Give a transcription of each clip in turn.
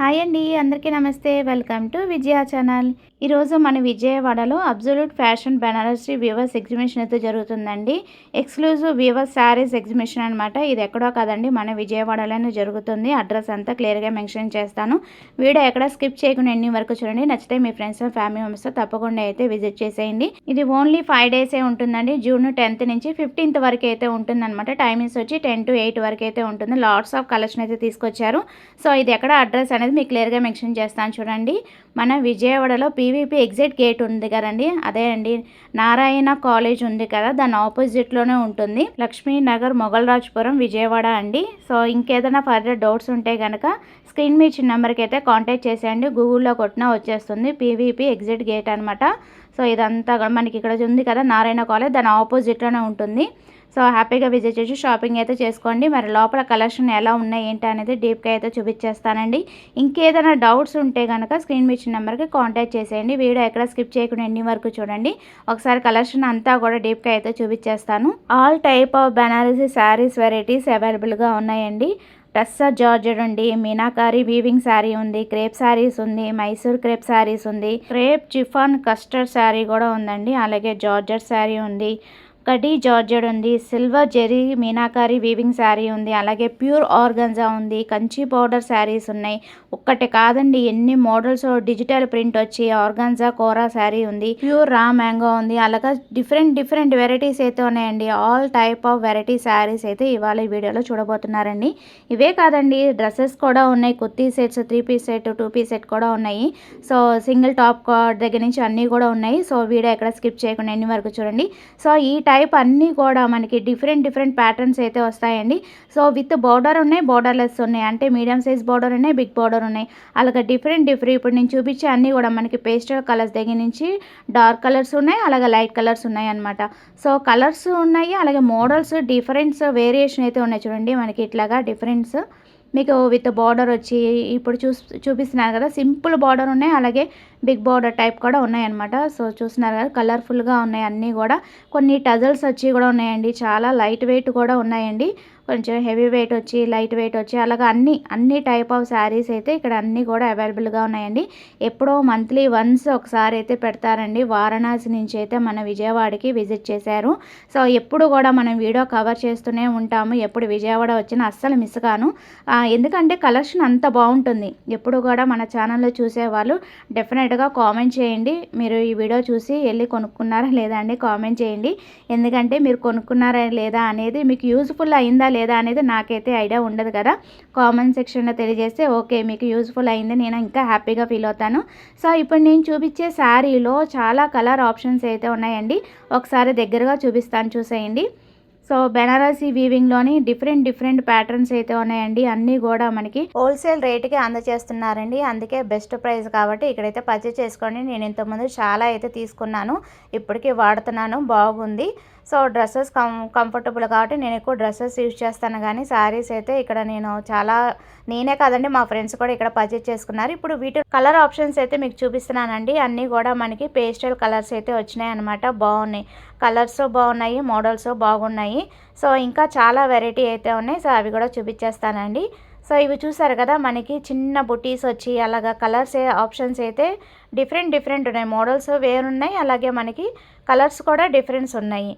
Hi అండి, అందరికీ నమస్తే. Welcome to Vijaya channel. ఈరోజు మన విజయవాడలో absolute fashion Banarasi weavers exhibition అయితే జరుగుతుందండి. ఎక్స్క్లూజివ్ వీవర్స్ శారీస్ ఎగ్జిబిషన్ అనమాట. ఇది ఎక్కడో కాదండి, మన విజయవాడలోనే జరుగుతుంది. అడ్రస్ అంతా క్లియర్గా మెన్షన్ చేస్తాను. వీడియో ఎక్కడ స్కిప్ చేయకుండా ఎన్ని వరకు చూడండి. నచ్చితే మీ ఫ్రెండ్స్ ఫ్యామిలీ మెంబర్స్తో తప్పకుండా అయితే విజిట్ చేసేయండి. ఇది ఓన్లీ 5 డేసే ఉంటుందండి. జూన్ 10th నుంచి 15th వరకు అయితే ఉంటుందన్నమాట. టైమింగ్స్ వచ్చి 10 to 8 వరకు అయితే ఉంటుంది. లాట్స్ ఆఫ్ కలెక్షన్ అయితే తీసుకొచ్చారు. సో ఇది ఎక్కడ అడ్రస్ అనేది మీకు క్లియర్గా మెన్షన్ చేస్తాను చూడండి. మన విజయవాడలో పీవీపీ ఎగ్జిట్ గేట్ ఉంది కదండి, అదే అండి నారాయణ కాలేజ్ ఉంది కదా, దాని ఆపోజిట్లోనే ఉంటుంది. లక్ష్మీనగర్ మొగల్రాజ్పురం విజయవాడ అండి. సో ఇంకేదైనా ఫర్దర్ డౌట్స్ ఉంటే కనుక స్క్రీన్ మీద ఇచ్చిన నెంబర్కి అయితే కాంటాక్ట్ చేసేయండి. గూగుల్లో కొట్టినా వచ్చేస్తుంది. పీవీపీ ఎగ్జిట్ గేట్ అనమాట. సో ఇదంతా మనకి ఇక్కడ ఉంది కదా నారాయణ కాలేజ్, దాని ఆపోజిట్లోనే ఉంటుంది. సో హ్యాపీగా విజిట్ చేసి షాపింగ్ అయితే చేసుకోండి. మరి లోపల కలెక్షన్ ఎలా ఉన్నాయి ఏంటి అనేది డీప్గా అయితే చూపించేస్తానండి. ఇంకేదైనా డౌట్స్ ఉంటే కనుక స్క్రీన్ మీద ఇచ్చిన నెంబర్కి కాంటాక్ట్ చేసేయండి. వీడియో ఎక్కడ స్కిప్ చేయకుండా ఎన్ని వరకు చూడండి. ఒకసారి కలెక్షన్ అంతా కూడా డీప్గా అయితే చూపించేస్తాను. All type of Banarasi saris varieties అవైలబుల్గా ఉన్నాయండి. టస్సర్ జార్జెట్ ఉంది, మీనాకారి వీవింగ్ శారీ ఉంది, క్రేప్ శారీస్ ఉంది, మైసూర్ క్రేప్ శారీస్ ఉంది, క్రేప్ చిఫాన్ కస్టర్డ్ శారీ కూడా ఉందండి. అలాగే జార్జెట్ శారీ ఉంది, కడీ జార్జెట్ ఉంది, సిల్వర్ జెరీ మీనాకారి వీవింగ్ శారీ ఉంది, అలాగే ప్యూర్ ఆర్గంజా ఉంది, కంచి పౌడర్ శారీస్ ఉన్నాయి. ఒక్కటే కాదండి, ఎన్ని మోడల్స్ డిజిటల్ ప్రింట్ వచ్చి ఆర్గంజా కోరా శారీ ఉంది, ప్యూర్ రా మ్యాంగో ఉంది, అలాగే డిఫరెంట్ వెరైటీస్ అయితే ఉన్నాయండి. All type of variety saris అయితే ఇవాళ ఈ వీడియోలో చూడబోతున్నారండి. ఇవే కాదండి, డ్రెస్సెస్ కూడా ఉన్నాయి. Kurti sets, 3 piece set, 2 piece set కూడా ఉన్నాయి. సో సింగిల్ టాప్ దగ్గర నుంచి అన్నీ కూడా ఉన్నాయి. సో వీడియో ఎక్కడ స్కిప్ చేయకుండా ఎన్ని వరకు చూడండి. సో ఈ టైప్ అన్నీ కూడా మనకి డిఫరెంట్ ప్యాటర్న్స్ అయితే వస్తాయండి. సో విత్ బార్డర్ ఉన్నాయి, బార్డర్లెస్ ఉన్నాయి, అంటే మీడియం సైజ్ బార్డర్ ఉన్నాయి, బిగ్ బార్డర్ ఉన్నాయి. అలాగే డిఫరెంట్ ఇప్పుడు నేను చూపించే అన్నీ కూడా మనకి పేస్టల్ కలర్స్ దగ్గర నుంచి డార్క్ కలర్స్ ఉన్నాయి, అలాగే లైట్ కలర్స్ ఉన్నాయి అనమాట. సో కలర్స్ ఉన్నాయి, అలాగే మోడల్స్ డిఫరెన్స్ వేరియేషన్ అయితే ఉన్నాయి చూడండి. మనకి ఇట్లాగా డిఫరెన్స్ మీకు విత్ బార్డర్ వచ్చి ఇప్పుడు చూపిస్తున్నారు కదా, సింపుల్ బార్డర్ ఉన్నాయి, అలాగే బిగ్ బార్డర్ టైప్ కూడా ఉన్నాయన్నమాట. సో చూస్తున్నారు కదా, కలర్ఫుల్గా ఉన్నాయి అన్నీ కూడా. కొన్ని టజల్స్ వచ్చి కూడా ఉన్నాయండి, చాలా లైట్ వెయిట్ కూడా ఉన్నాయండి. కొంచెం హెవీ వెయిట్ వచ్చి, లైట్ వెయిట్ వచ్చి, అలాగే అన్ని టైప్ ఆఫ్ శారీస్ అయితే ఇక్కడ అన్నీ కూడా అవైలబుల్గా ఉన్నాయండి. ఎప్పుడో మంత్లీ వన్స్ ఒకసారి అయితే పెడతారండి. వారణాసి నుంచి అయితే మన విజయవాడకి విజిట్ చేశారు. సో ఎప్పుడు కూడా మనం వీడియో కవర్ చేస్తూనే ఉంటాము. ఎప్పుడు విజయవాడ వచ్చినా అస్సలు మిస్ కాను. ఎందుకంటే కలెక్షన్ అంత బాగుంటుంది. ఎప్పుడు కూడా మన ఛానల్లో చూసేవాళ్ళు డెఫినెట్గా కామెంట్ చేయండి. మీరు ఈ వీడియో చూసి వెళ్ళి కొనుక్కున్నారా లేదా అండి కామెంట్ చేయండి. ఎందుకంటే మీరు కొనుక్కున్నారా లేదా అనేది, మీకు యూజ్ఫుల్ అయిందా లేదా అనేది నాకైతే ఐడియా ఉండదు కదా. కామెంట్ సెక్షన్లో తెలియజేస్తే ఓకే మీకు యూజ్ఫుల్ అయింది, నేను ఇంకా హ్యాపీగా ఫీల్ అవుతాను. సో ఇప్పుడు నేను చూపించే శారీలో చాలా కలర్ ఆప్షన్స్ అయితే ఉన్నాయండి. ఒకసారి దగ్గరగా చూపిస్తాను, చూసేయండి. సో బెనారసీ వీవింగ్లోని డిఫరెంట్ ప్యాటర్న్స్ అయితే ఉన్నాయండి. అన్నీ కూడా మనకి హోల్సేల్ రేట్కి అందజేస్తున్నారండి. అందుకే బెస్ట్ ప్రైస్ కాబట్టి ఇక్కడైతే పర్చేస్ చేసుకోండి. నేను ఇంతకుముందు చాలా అయితే తీసుకున్నాను, ఇప్పటికీ వాడుతున్నాను, బాగుంది. సో డ్రెస్సెస్ కంఫర్టబుల్ కాబట్టి నేను ఎక్కువ డ్రెస్సెస్ యూజ్ చేస్తాను. కానీ శారీస్ అయితే ఇక్కడ నేనే కాదండి, మా ఫ్రెండ్స్ కూడా ఇక్కడ పర్చేస్ చేసుకున్నారు. ఇప్పుడు వీటి కలర్ ఆప్షన్స్ అయితే మీకు చూపిస్తున్నానండి. అన్నీ కూడా మనకి పేస్టల్ కలర్స్ అయితే వచ్చినాయి అనమాట. బాగున్నాయి, కలర్స్ బాగున్నాయి, మోడల్స్ బాగున్నాయి. సో ఇంకా చాలా వెరైటీ అయితే ఉన్నాయి. సో అవి కూడా చూపించేస్తానండి. సో ఇవి చూసారు కదా, మనకి చిన్న బుటీస్ వచ్చి అలాగా కలర్స్ ఆప్షన్స్ అయితే డిఫరెంట్ ఉన్నాయి. మోడల్స్ వేరున్నాయి, అలాగే మనకి కలర్స్ కూడా డిఫరెన్స్ ఉన్నాయి.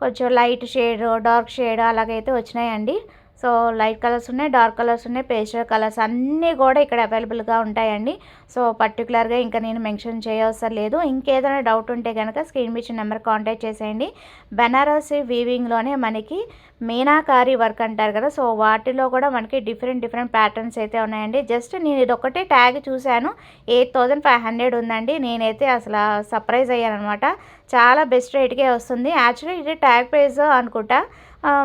కొంచెం లైట్ షేడ్, డార్క్ షేడ్ అలాగైతే వచ్చినాయండి. సో లైట్ కలర్స్ ఉన్నాయి, డార్క్ కలర్స్ ఉన్నాయి, పేస్టల్ కలర్స్ అన్నీ కూడా ఇక్కడ అవైలబుల్గా ఉంటాయండి. సో పర్టికులర్గా ఇంకా నేను మెన్షన్ చేయవసరం లేదు. ఇంకేదైనా డౌట్ ఉంటే కనుక స్క్రీన్ మీద నెంబర్ కాంటాక్ట్ చేసేయండి. బెనారసీ వీవింగ్లోనే మనకి మీనాకారి వర్క్ అంటారు కదా, సో వాటిలో కూడా మనకి డిఫరెంట్ ప్యాటర్న్స్ అయితే ఉన్నాయండి. జస్ట్ నేను ఇదొక్కటే ట్యాగ్ చూశాను, 8500 ఉందండి. నేనైతే అసలు సర్ప్రైజ్ అయ్యాను అనమాట. చాలా బెస్ట్ రేట్కే వస్తుంది. యాక్చువల్లీ ఇది ట్యాగ్ ప్రైస్ అనుకుంటా,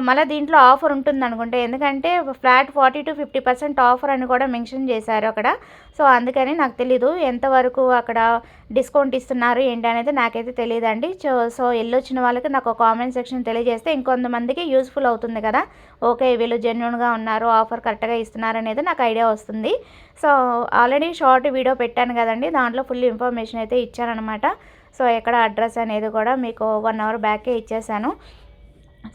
మళ్ళీ దీంట్లో ఆఫర్ ఉంటుంది అనుకుంటే, ఎందుకంటే ఫ్లాట్ 40 to 50% ఆఫర్ అని కూడా మెన్షన్ చేశారు అక్కడ. సో అందుకని నాకు తెలీదు ఎంతవరకు అక్కడ డిస్కౌంట్ ఇస్తున్నారు ఏంటి అనేది నాకైతే తెలియదండి. సో వెళ్ళొచ్చిన వాళ్ళకి నాకు కామెంట్ సెక్షన్ తెలియజేస్తే ఇంకొంతమందికి యూస్ఫుల్ అవుతుంది కదా. ఓకే వీళ్ళు జెన్యున్గా ఉన్నారు, ఆఫర్ కరెక్ట్గా ఇస్తున్నారు అనేది నాకు ఐడియా వస్తుంది. సో ఆల్రెడీ షార్ట్ వీడియో పెట్టాను కదండి, దాంట్లో ఫుల్ ఇన్ఫర్మేషన్ అయితే ఇచ్చానమాట. సో ఎక్కడ అడ్రస్ అనేది కూడా మీకు 1 hour బ్యాకే ఇచ్చేసాను.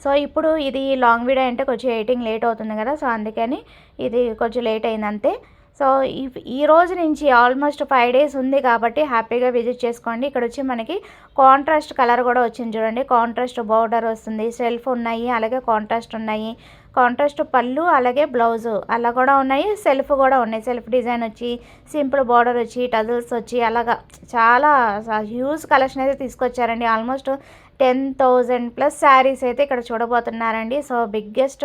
సో ఇప్పుడు ఇది లాంగ్ వీడియో అంటే కొంచెం ఎడిటింగ్ లేట్ అవుతుంది కదా, సో అందుకని ఇది కొంచెం లేట్ అయింది అంతే. సో ఈ రోజు నుంచి ఆల్మోస్ట్ 5 డేస్ ఉంది కాబట్టి హ్యాపీగా విజిట్ చేసుకోండి. ఇక్కడ వచ్చి మనకి కాంట్రాస్ట్ కలర్ కూడా వచ్చింది చూడండి. కాంట్రాస్ట్ బార్డర్ వస్తుంది, సెల్ఫ్ ఉన్నాయి, అలాగే కాంట్రాస్ట్ ఉన్నాయి, కాంట్రాస్ట్ పళ్ళు అలాగే బ్లౌజు అలా కూడా ఉన్నాయి, సెల్ఫ్ కూడా ఉన్నాయి. సెల్ఫ్ డిజైన్ వచ్చి సింపుల్ బార్డర్ వచ్చి టజల్స్ వచ్చి అలాగా చాలా హ్యూజ్ కలెక్షన్ అయితే తీసుకొచ్చారండి. ఆల్మోస్ట్ 10,000+ శారీస్ అయితే ఇక్కడ చూడబోతున్నారండి. So biggest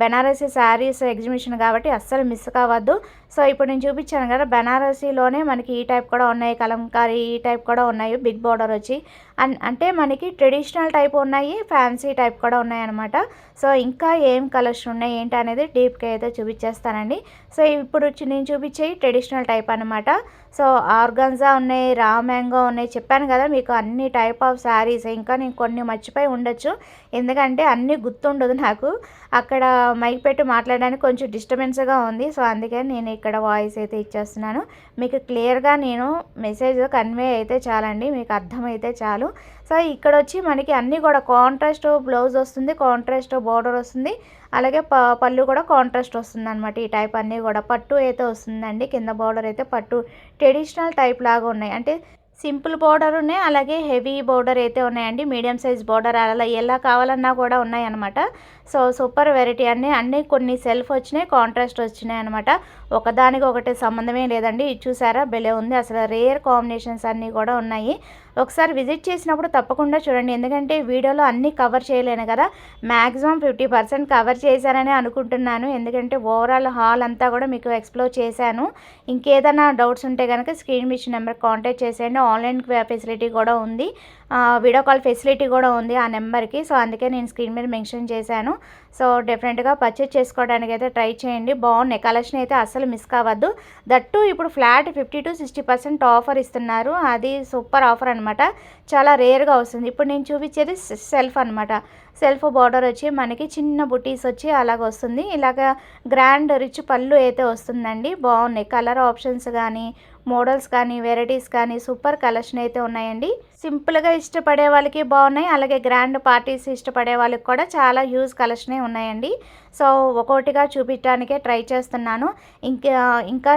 Banarasi saris exhibition కాబట్టి అస్సలు మిస్ కావద్దు. సో ఇప్పుడు నేను చూపించాను కదా, బెనారసీలోనే మనకి ఈ టైప్ కూడా ఉన్నాయి, కలంకారీ ఈ టైప్ కూడా ఉన్నాయి, బిగ్ బార్డర్ వచ్చి అంటే మనకి ట్రెడిషనల్ టైప్ ఉన్నాయి, ఫ్యాన్సీ టైప్ కూడా ఉన్నాయి అనమాట. సో ఇంకా ఏం కలెక్షన్ ఉన్నాయి ఏంటి అనేది డీప్గా అయితే చూపించేస్తానండి. సో ఇప్పుడు నేను చూపించే ట్రెడిషనల్ టైప్ అనమాట. సో ఆర్గాన్జా ఉన్నాయి, రా మ్యాంగో ఉన్నాయి, చెప్పాను కదా మీకు అన్ని టైప్ ఆఫ్ శారీస్. ఇంకా నేను కొన్ని మర్చిపోయి ఉండొచ్చు, ఎందుకంటే అన్నీ గుర్తుండదు నాకు. అక్కడ మైక్ పెట్టి మాట్లాడడానికి కొంచెం డిస్టర్బెన్స్గా ఉంది. సో అందుకని నేను ఇక్కడ వాయిస్ అయితే ఇచ్చేస్తున్నాను. మీకు క్లియర్గా నేను మెసేజ్ కన్వే అయితే చాలండి, మీకు అర్థమైతే చాలు. సో ఇక్కడ వచ్చి మనకి అన్నీ కూడా కాంట్రాస్ట్ బ్లౌజ్ వస్తుంది, కాంట్రాస్ట్ బార్డర్ వస్తుంది, అలాగే పళ్ళు కూడా కాంట్రాస్ట్ వస్తుంది అనమాట. ఈ టైప్ అన్నీ కూడా పట్టు అయితే వస్తుందండి, కింద బార్డర్ అయితే పట్టు ట్రెడిషనల్ టైప్ లాగా ఉన్నాయి. అంటే సింపుల్ బార్డర్ ఉన్నాయి, అలాగే హెవీ బార్డర్ అయితే ఉన్నాయండి, మీడియం సైజ్ బార్డర్ అలా ఎలా కావాలన్నా కూడా ఉన్నాయన్నమాట. సో సూపర్ వెరైటీ అన్నీ కొన్ని సెల్ఫ్ వచ్చినాయి, కాంట్రాస్ట్ వచ్చినాయి అనమాట. ఒకదానికి ఒకటి సంబంధమే లేదండి. ఇది చూసారా భలే ఉంది, అసలు రేర్ కాంబినేషన్స్ అన్నీ కూడా ఉన్నాయి. ఒకసారి విజిట్ చేసినప్పుడు తప్పకుండా చూడండి, ఎందుకంటే వీడియోలో అన్నీ కవర్ చేయలేను కదా, మ్యాక్సిమం 50% కవర్ చేశానని అనుకుంటున్నాను. ఎందుకంటే ఓవరాల్ హాల్ అంతా కూడా మీకు ఎక్స్ప్లోర్ చేశాను. ఇంకేదైనా డౌట్స్ ఉంటే కనుక స్క్రీన్ మీద నెంబర్కి కాంటాక్ట్ చేసేయండి. ఆన్లైన్ ఫెసిలిటీ కూడా ఉంది, వీడియో కాల్ ఫెసిలిటీ కూడా ఉంది ఆ నెంబర్కి. సో అందుకే నేను స్క్రీన్ మీద మెన్షన్ చేశాను. సో డెఫినెట్గా పర్చేజ్ చేసుకోవడానికి అయితే ట్రై చేయండి, బాగున్నాయి కలెక్షన్ అయితే అస్సలు మిస్ కావద్దు. దట్టు ఇప్పుడు ఫ్లాట్ 50 to 60% ఆఫర్ ఇస్తున్నారు, అది సూపర్ ఆఫర్ అనమాట, చాలా రేర్గా వస్తుంది. ఇప్పుడు నేను చూపించేది సెల్ఫ్ అనమాట. సెల్ఫ్ బార్డర్ వచ్చి మనకి చిన్న బుటీస్ వచ్చి అలాగ వస్తుంది, ఇలాగ గ్రాండ్ రిచ్ పళ్ళు అయితే వస్తుందండి. బాగున్నాయి కలర్ ఆప్షన్స్ కానీ, మోడల్స్ కానీ, వెరైటీస్ కానీ సూపర్ కలెక్షన్ అయితే ఉన్నాయండి. సింపుల్గా ఇష్టపడే వాళ్ళకి బాగున్నాయి, అలాగే గ్రాండ్ పార్టీస్ ఇష్టపడే వాళ్ళకి కూడా చాలా యూజ్ కలెక్షనే ఉన్నాయండి. సో ఒక్కొక్కటిగా చూపించడానికే ట్రై చేస్తున్నాను.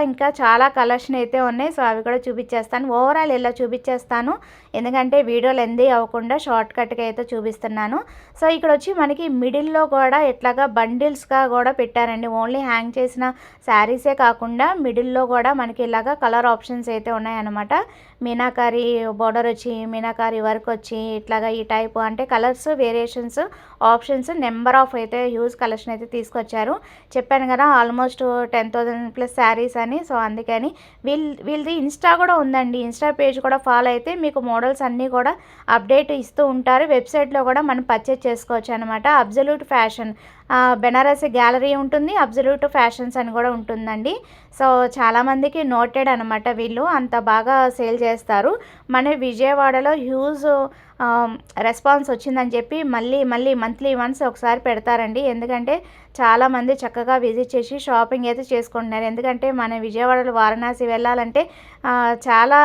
ఇంకా చాలా కలెక్షన్ అయితే ఉన్నాయి. సో అవి కూడా చూపించేస్తాను, ఓవరాల్ ఇలా చూపించేస్తాను, ఎందుకంటే వీడియో లెందీ అవ్వకుండా షార్ట్ కట్గా అయితే చూపిస్తున్నాను. సో ఇక్కడ వచ్చి మనకి మిడిల్లో కూడా ఎట్లాగా బండిల్స్గా కూడా పెట్టారండి. ఓన్లీ హ్యాంగ్ చేసిన శారీసే కాకుండా మిడిల్లో కూడా మనకి ఇలాగా కలర్ ఆప్షన్స్ అయితే ఉన్నాయన్నమాట. మీనాకారి బార్డర్ వచ్చి, మీనాకారి వర్క్ వచ్చి, ఇట్లాగా ఈ టైపు అంటే colours variations options number of అయితే హ్యూజ్ కలెక్షన్ అయితే తీసుకొచ్చారు. చెప్పాను కదా ఆల్మోస్ట్ 10,000+ శారీస్ అని. సో అందుకని వీళ్ళది ఇన్స్టా కూడా ఉందండి, ఇన్స్టా పేజ్ కూడా ఫాలో అయితే మీకు మోడల్స్ అన్నీ కూడా అప్డేట్ ఇస్తూ ఉంటారు. వెబ్సైట్లో కూడా మనం పర్చేజ్ చేసుకోవచ్చు అనమాట. అబ్జల్యూట్ ఫ్యాషన్ బెనారసీ గ్యాలరీ ఉంటుంది, అబ్జల్యూట్ ఫ్యాషన్స్ అని కూడా ఉంటుందండి. సో చాలామందికి నోటెడ్ అనమాట, వీళ్ళు అంత బాగా సేల్ చేస్తారు. మన విజయవాడలో హ్యూజ్ రెస్పాన్స్ వచ్చిందని చెప్పి మళ్ళీ మంత్లీ వన్స్ ఒకసారి పెడతారండి. ఎందుకంటే చాలామంది చక్కగా విజిట్ చేసి షాపింగ్ అయితే చేసుకుంటున్నారు. ఎందుకంటే మన విజయవాడలో వారణాసి వెళ్ళాలంటే చాలా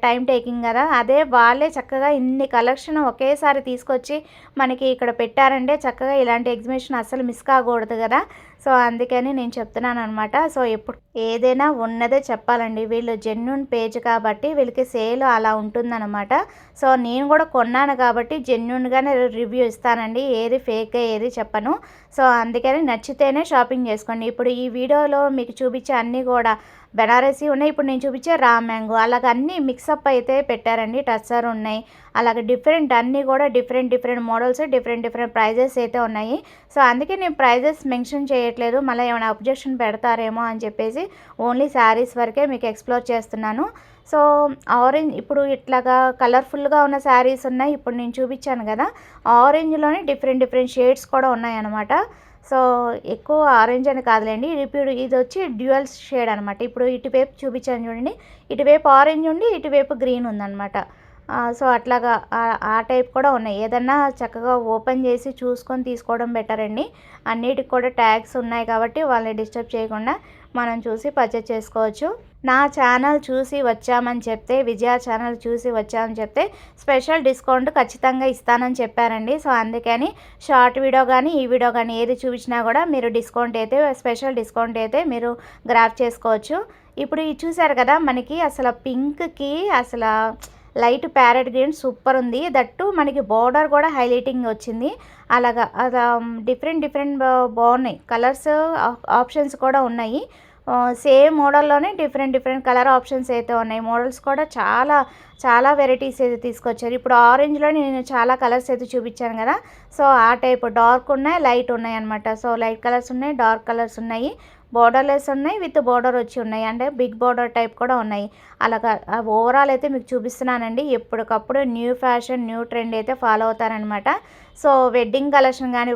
టైం టేకింగ్ కదా, అదే వాళ్ళే చక్కగా ఇన్ని కలెక్షన్ ఒకేసారి తీసుకొచ్చి మనకి ఇక్కడ పెట్టారంటే చక్కగా ఇలాంటి ఎగ్జిబిషన్ అస్సలు మిస్ కాకూడదు కదా. సో అందుకని నేను చెప్తున్నాను అనమాట. సో ఎప్పుడు ఏదైనా ఉన్నదే చెప్పాలండి, వీళ్ళు జెన్యూన్ పేజ్ కాబట్టి వీళ్ళకి సేల్ అలా ఉంటుందన్నమాట. సో నేను కూడా కొన్నాను కాబట్టి జెన్యూన్గానే రివ్యూ ఇస్తానండి, ఏది ఫేక్ ఏది చెప్పను. సో అందుకని నచ్చితేనే షాపింగ్ చేసుకోండి. ఇప్పుడు ఈ వీడియోలో మీకు చూపించే అన్నీ కూడా బెనారసీ ఉన్నాయి, ఇప్పుడు నేను చూపించే రా మ్యాంగో, అలాగ అన్నీ మిక్సప్ అయితే పెట్టారండి. టస్సర్ ఉన్నాయి, అలాగే డిఫరెంట్ అన్నీ కూడా డిఫరెంట్ మోడల్స్, డిఫరెంట్ ప్రైజెస్ అయితే ఉన్నాయి. సో అందుకే నేను ప్రైజెస్ మెన్షన్ చేయట్లేదు, మళ్ళీ ఏమైనా అబ్జెక్షన్ పెడతారేమో అని చెప్పేసి ఓన్లీ శారీస్ వరకే మీకు ఎక్స్ప్లోర్ చేస్తున్నాను. సో ఆరెంజ్ ఇప్పుడు ఇట్లాగా కలర్ఫుల్గా ఉన్న శారీస్ ఉన్నాయి, ఇప్పుడు నేను చూపించాను కదా ఆరెంజ్లోనే డిఫరెంట్ షేడ్స్ కూడా ఉన్నాయన్నమాట. సో ఎక్కువ ఆరెంజ్ అని కాదులేండి, ఇప్పుడు ఇది వచ్చి డ్యూయల్ షేడ్ అనమాట. ఇప్పుడు ఇటువైపు చూపించాను చూడండి, ఇటువైపు ఆరెంజ్ ఉండి ఇటువైపు గ్రీన్ ఉందన్నమాట. సో అట్లాగా ఆ టైప్ కూడా ఉన్నాయి. ఏదన్నా చక్కగా ఓపెన్ చేసి చూసుకొని తీసుకోవడం బెటర్ అండి. అన్నిటికి కూడా ట్యాగ్స్ ఉన్నాయి కాబట్టి వాళ్ళని డిస్టర్బ్ చేయకుండా మనం చూసి పర్చేజ్ చేసుకోవచ్చు. నా ఛానల్ చూసి వచ్చామని చెప్తే, విజయ ఛానల్ చూసి వచ్చామని చెప్తే స్పెషల్ డిస్కౌంట్ ఖచ్చితంగా ఇస్తానని చెప్పారండి. సో అందుకని షార్ట్ వీడియో కానీ ఈ వీడియో కానీ ఏది చూపించినా కూడా మీరు డిస్కౌంట్ అయితే, స్పెషల్ డిస్కౌంట్ అయితే మీరు గ్రాప్ చేసుకోవచ్చు. ఇప్పుడు ఇది చూసారు కదా, మనకి అసలు పింక్కి అసలు లైట్ ప్యారెట్ గ్రీన్ సూపర్ ఉంది. దట్టు మనకి బార్డర్ కూడా హైలైటింగ్ వచ్చింది. అలాగా అది డిఫరెంట్ బాగున్నాయి. కలర్స్ ఆప్షన్స్ కూడా ఉన్నాయి. సేమ్ మోడల్లోనే డిఫరెంట్ కలర్ ఆప్షన్స్ అయితే ఉన్నాయి. మోడల్స్ కూడా చాలా వెరైటీస్ అయితే తీసుకొచ్చారు. ఇప్పుడు ఆరెంజ్లో నేను చాలా కలర్స్ అయితే చూపించాను కదా, సో ఆ టైప్ డార్క్ ఉన్నాయి, లైట్ ఉన్నాయి అనమాట. సో లైట్ కలర్స్ ఉన్నాయి, డార్క్ కలర్స్ ఉన్నాయి, బోర్డర్లెస్ ఉన్నాయి, విత్ బోర్డర్ వచ్చి ఉన్నాయి, అంటే బిగ్ బోర్డర్ టైప్ కూడా ఉన్నాయి. అలాగా ఓవరాల్ అయితే మీకు చూపిస్తున్నానండి. ఎప్పటికప్పుడు న్యూ ఫ్యాషన్, న్యూ ట్రెండ్ అయితే ఫాలో అవుతారనమాట. సో వెడ్డింగ్ కలెక్షన్ కానీ,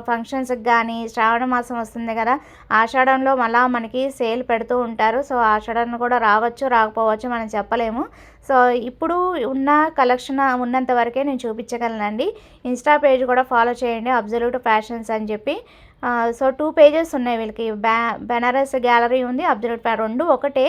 ఫంక్షన్స్కి కానీ, శ్రావణ మాసం వస్తుంది కదా, ఆషాఢంలో మళ్ళీ మనకి సేల్ పెడుతూ ఉంటారు. సో ఆషాఢంలో కూడా రావచ్చు, రాకపోవచ్చు, మనం చెప్పలేము. సో ఇప్పుడు ఉన్న కలెక్షన్ ఉన్నంత వరకే నేను చూపించగలనండి. ఇన్స్టా పేజ్ కూడా ఫాలో చేయండి, అబ్జల్యూట్ ఫ్యాషన్స్ అని చెప్పి. సో 2 పేజెస్ ఉన్నాయి వీళ్ళకి. బెనారస్ గ్యాలరీ ఉంది, అబ్జల్యూట్ రెండు ఒకటే,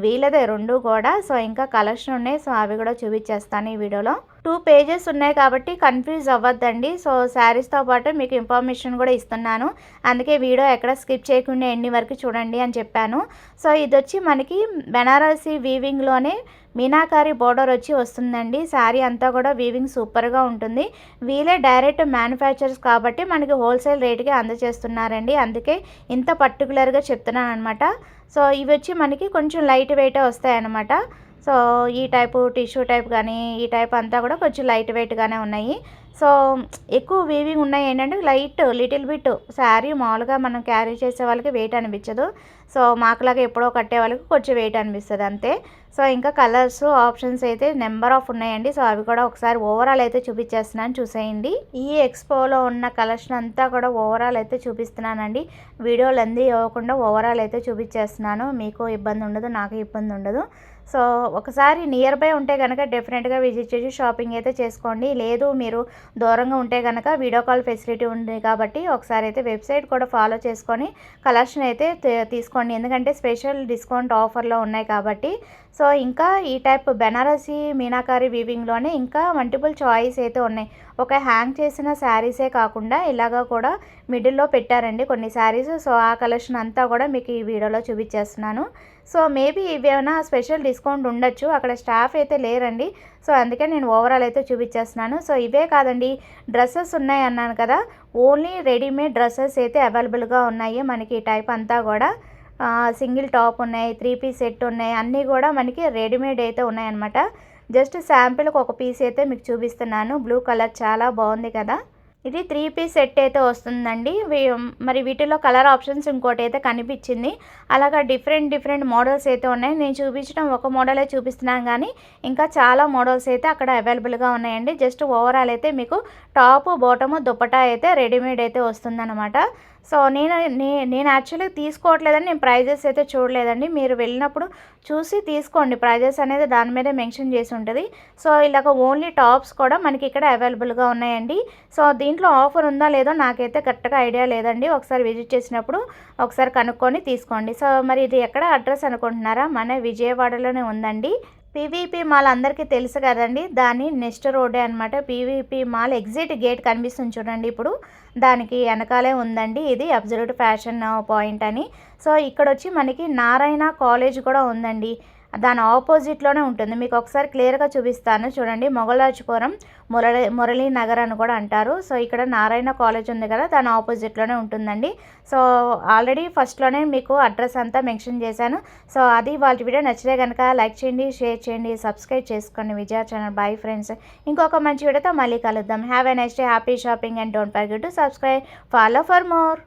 వీళ్ళదే రెండు కూడా. సో ఇంకా కలెక్షన్ ఉన్నాయి, సో అవి కూడా చూపించేస్తాను ఈ వీడియోలో. 2 పేజెస్ ఉన్నాయి కాబట్టి కన్ఫ్యూజ్ అవ్వద్దండి. సో శారీస్తో పాటు మీకు ఇన్ఫర్మేషన్ కూడా ఇస్తున్నాను, అందుకే వీడియో ఎక్కడ స్కిప్ చేయకుండా ఎండింగ్ వరకు చూడండి అని చెప్పాను. సో ఇది వచ్చి మనకి బెనారసీ వీవింగ్లోనే మీనాకారి బోర్డర్ వచ్చి వస్తుందండి. శారీ అంతా కూడా వీవింగ్ సూపర్గా ఉంటుంది. వీళ్ళే డైరెక్ట్ మ్యానుఫ్యాక్చర్స్ కాబట్టి మనకి హోల్సేల్ రేటుకి అందజేస్తున్నారండి, అందుకే ఇంత పర్టికులర్గా చెప్తున్నాను అనమాట. సో ఇవి వచ్చి మనకి కొంచెం లైట్ వెయిటే వస్తాయన్నమాట. సో ఈ టైపు టిష్యూ టైప్ కానీ ఈ టైప్ అంతా కూడా కొంచెం లైట్ వెయిట్గానే ఉన్నాయి. సో ఎక్కువ వీవింగ్ ఉన్నాయి ఏంటంటే లిటిల్ బిట్ శారీ మామూలుగా మనం క్యారీ చేసే వాళ్ళకి వెయిట్ అనిపించదు. సో మాకులాగా ఎప్పుడో కట్టే వాళ్ళకి కొంచెం వెయిట్ అనిపిస్తుంది అంతే. సో ఇంకా కలర్స్ ఆప్షన్స్ అయితే నెంబర్ ఆఫ్ ఉన్నాయండి. సో అవి కూడా ఒకసారి ఓవరాల్ అయితే చూపించేస్తున్నాను, చూసేయండి. ఈ ఎక్స్పోలో ఉన్న కలెక్షన్ అంతా కూడా ఓవరాల్ అయితే చూపిస్తున్నానండి. వీడియోలు లెంతీ ఇవ్వకుండా ఓవరాల్ అయితే చూపించేస్తున్నాను. మీకు ఇబ్బంది ఉండదు, నాకు ఇబ్బంది ఉండదు. సో ఒకసారి నియర్ బై ఉంటే కనుక డెఫినెట్గా విజిట్ చేసి షాపింగ్ అయితే చేసుకోండి. లేదు మీరు దూరంగా ఉంటే కనుక వీడియో కాల్ ఫెసిలిటీ ఉంది కాబట్టి ఒకసారి అయితే వెబ్సైట్ కూడా ఫాలో చేసుకొని కలెక్షన్ అయితే తీసుకోండి, ఎందుకంటే స్పెషల్ డిస్కౌంట్ ఆఫర్లో ఉన్నాయి కాబట్టి. సో ఇంకా ఈ టైప్ బెనారసీ మీనాకారి వీవింగ్లోనే ఇంకా మల్టిపుల్ చాయిస్ అయితే ఉన్నాయి. ఒక హ్యాంగ్ చేసిన శారీసే కాకుండా ఇలాగా కూడా మిడిల్లో పెట్టారండి కొన్ని శారీస్. సో ఆ కలెక్షన్ అంతా కూడా మీకు ఈ వీడియోలో చూపించేస్తున్నాను. సో మేబీ ఇవేమైనా స్పెషల్ డిస్కౌంట్ ఉండొచ్చు, అక్కడ స్టాఫ్ అయితే లేరండి. సో అందుకే నేను ఓవరాల్ అయితే చూపించేస్తున్నాను. సో ఇవే కాదండి, డ్రెస్సెస్ ఉన్నాయి అన్నాను కదా, ఓన్లీ రెడీమేడ్ డ్రెస్సెస్ అయితే అవైలబుల్గా ఉన్నాయి మనకి. ఈ టైప్ అంతా కూడా సింగిల్ టాప్ ఉన్నాయి, 3 పీస్ సెట్ ఉన్నాయి, అన్నీ కూడా మనకి రెడీమేడ్ అయితే ఉన్నాయన్నమాట. జస్ట్ శాంపిల్కి ఒక పీస్ అయితే మీకు చూపిస్తున్నాను. బ్లూ కలర్ చాలా బాగుంది కదా, ఇది 3 పీస్ సెట్ అయితే వస్తుందండి. మరి వీటిలో కలర్ ఆప్షన్స్ ఇంకోటి అయితే కనిపించింది. అలాగా డిఫరెంట్ మోడల్స్ అయితే ఉన్నాయి. నేను చూపించడం ఒక మోడలే చూపిస్తున్నాను కానీ ఇంకా చాలా మోడల్స్ అయితే అక్కడ అవైలబుల్గా ఉన్నాయండి. జస్ట్ ఓవరాల్ అయితే మీకు టాప్ బాటము దుపట్టా అయితే రెడీమేడ్ అయితే వస్తుందన్నమాట. సో నేను యాక్చువల్లీ తీసుకోవట్లేదని నేను ప్రైజెస్ అయితే చూడలేదండి. మీరు వెళ్ళినప్పుడు చూసి తీసుకోండి, ప్రైజెస్ అనేది దాని మీదే మెన్షన్ చేసి ఉంటుంది. సో ఇలాగ ఓన్లీ టాప్స్ కూడా మనకి ఇక్కడ అవైలబుల్గా ఉన్నాయండి. సో దీంట్లో ఆఫర్ ఉందా లేదో నాకైతే కరెక్ట్గా ఐడియా లేదండి. ఒకసారి విజిట్ చేసినప్పుడు ఒకసారి కనుక్కొని తీసుకోండి. సో మరి ఇది ఎక్కడ అడ్రస్ అనుకుంటున్నారా? మన విజయవాడలోనే ఉందండి. పీవీపీ మాల్ అందరికీ తెలుసు కదండి, దాని నెక్స్ట్ రోడ్డే అనమాట. పీవీపీ మాల్ ఎగ్జిట్ గేట్ కనిపిస్తుంది చూడండి, ఇప్పుడు దానికి వెనకాలే ఉందండి ఇది అబ్జల్యూట్ ఫ్యాషన్ పాయింట్ అని. సో ఇక్కడ వచ్చి మనకి నారాయణ కాలేజ్ కూడా ఉందండి, దాని ఆపోజిట్లోనే ఉంటుంది. మీకు ఒకసారి క్లియర్గా చూపిస్తాను చూడండి. మొగలాజపురం మురళీ నగర్ అని కూడా అంటారు. సో ఇక్కడ నారాయణ కాలేజ్ ఉంది కదా, దాని ఆపోజిట్లోనే ఉంటుందండి. సో ఆల్రెడీ ఫస్ట్లోనే మీకు అడ్రస్ అంతా మెన్షన్ చేశాను. సో అది వాళ్ళ వీడియో నచ్చితే కనుక లైక్ చేయండి, షేర్ చేయండి, సబ్స్క్రైబ్ చేసుకోండి విజయ ఛానల్. బాయ్ ఫ్రెండ్స్, ఇంకొక మంచి వీడియోతో మళ్ళీ కలుద్దాం. Have a nice day, happy shopping and don't forget to subscribe, follow for more.